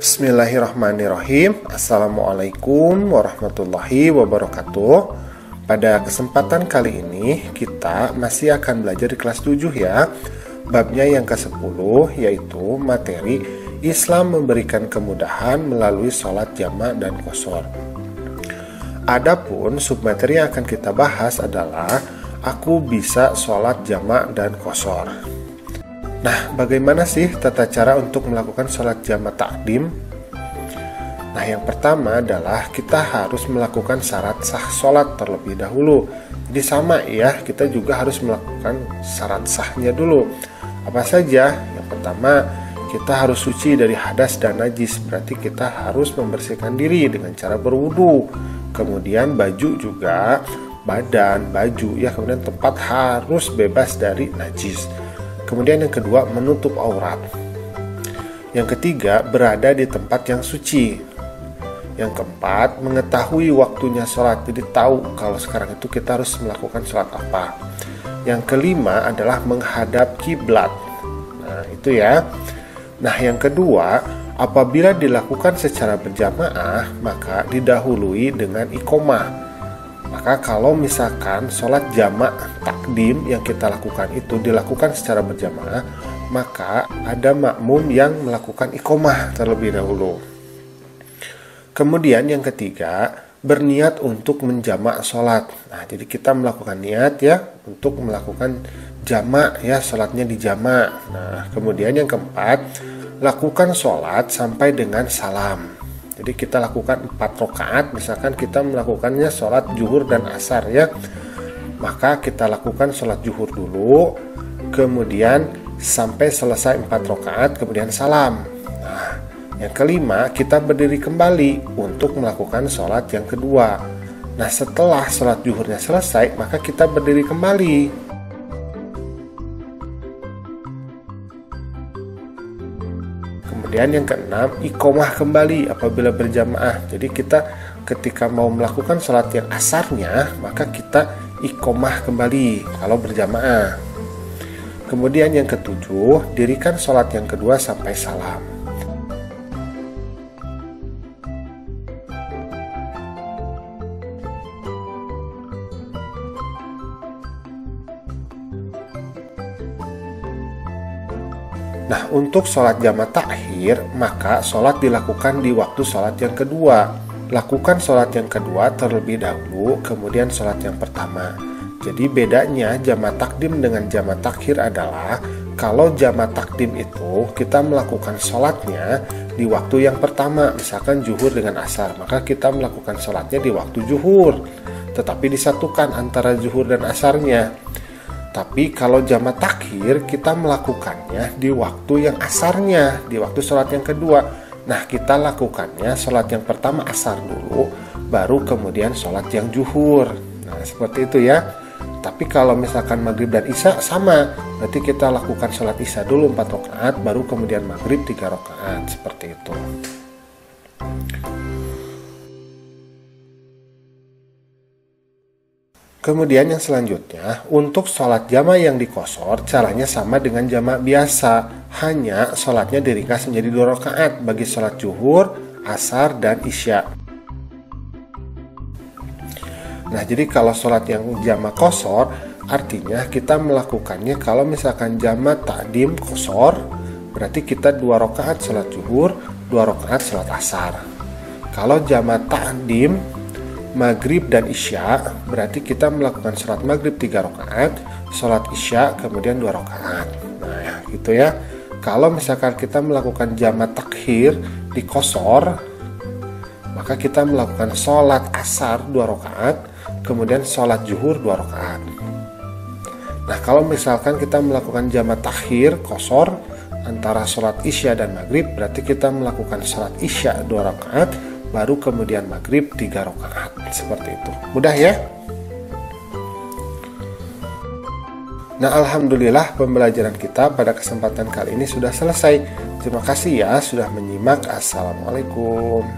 Bismillahirrahmanirrahim. Assalamualaikum warahmatullahi wabarakatuh. Pada kesempatan kali ini kita masih akan belajar di kelas 7 ya. Babnya yang ke-10 yaitu materi Islam memberikan kemudahan melalui sholat jamak dan qashar. Adapun submateri yang akan kita bahas adalah aku bisa sholat jamak dan qashar. Nah, bagaimana sih tata cara untuk melakukan sholat jamak takdim? Nah, yang pertama adalah kita harus melakukan syarat sah sholat terlebih dahulu. Jadi sama ya, kita juga harus melakukan syarat sahnya dulu. Apa saja? Yang pertama, kita harus suci dari hadas dan najis. Berarti kita harus membersihkan diri dengan cara berwudu. Kemudian baju juga, badan, baju ya, kemudian tempat harus bebas dari najis. Kemudian yang kedua, menutup aurat. Yang ketiga, berada di tempat yang suci. Yang keempat, mengetahui waktunya sholat. Jadi tahu kalau sekarang itu kita harus melakukan sholat apa. Yang kelima adalah menghadap kiblat. Nah, itu ya. Nah, yang kedua, apabila dilakukan secara berjamaah, maka didahului dengan iqomah. Maka kalau misalkan sholat jamak takdim yang kita lakukan itu dilakukan secara berjamaah, maka ada makmum yang melakukan iqomah terlebih dahulu. Kemudian yang ketiga, berniat untuk menjamak sholat. Nah, jadi kita melakukan niat ya untuk melakukan jamak ya, sholatnya di jamak. Nah, kemudian yang keempat, lakukan sholat sampai dengan salam. Jadi kita lakukan 4 rakaat, misalkan kita melakukannya sholat zuhur dan asar ya, maka kita lakukan sholat zuhur dulu, kemudian sampai selesai 4 rakaat, kemudian salam. Nah, yang kelima, kita berdiri kembali untuk melakukan sholat yang kedua. Nah, setelah sholat zuhurnya selesai, maka kita berdiri kembali. Kemudian yang keenam, iqomah kembali apabila berjamaah. Jadi kita ketika mau melakukan sholat yang asarnya, maka kita iqomah kembali kalau berjamaah. Kemudian yang ketujuh, dirikan sholat yang kedua sampai salam. Nah, untuk sholat jamak takhir, maka sholat dilakukan di waktu sholat yang kedua. Lakukan sholat yang kedua terlebih dahulu, kemudian sholat yang pertama. Jadi bedanya jamak takdim dengan jamak takhir adalah kalau jamak takdim itu kita melakukan sholatnya di waktu yang pertama, misalkan zuhur dengan asar, maka kita melakukan sholatnya di waktu zuhur, tetapi disatukan antara zuhur dan asarnya. Tapi kalau jamak takhir kita melakukannya di waktu yang asarnya, di waktu sholat yang kedua. Nah, kita lakukannya sholat yang pertama asar dulu, baru kemudian sholat yang zuhur. Nah, seperti itu ya. Tapi kalau misalkan maghrib dan isya sama, berarti kita lakukan sholat isya dulu 4 rakaat, baru kemudian maghrib 3 rakaat, seperti itu. Kemudian yang selanjutnya, untuk sholat jamak yang di qashar, caranya sama dengan jamak biasa. Hanya sholatnya diringkas menjadi 2 rakaat bagi sholat zuhur, asar, dan isya. Nah, jadi kalau sholat yang jamak qashar, artinya kita melakukannya kalau misalkan jamak takdim qashar, berarti kita 2 rakaat sholat zuhur, 2 rakaat sholat asar. Kalau jamak takdim maghrib dan isya, berarti kita melakukan sholat maghrib 3 rakaat, sholat isya kemudian 2 rakaat. Nah, gitu ya. Kalau misalkan kita melakukan jamak takhir di qashar, maka kita melakukan sholat asar 2 rakaat, kemudian sholat zuhur 2 rakaat. Nah, kalau misalkan kita melakukan jamak takhir qashar antara sholat isya dan maghrib, berarti kita melakukan sholat isya 2 rakaat, baru kemudian maghrib 3 rakaat. Seperti itu. Mudah ya? Nah, alhamdulillah pembelajaran kita pada kesempatan kali ini sudah selesai. Terima kasih ya sudah menyimak. Assalamualaikum.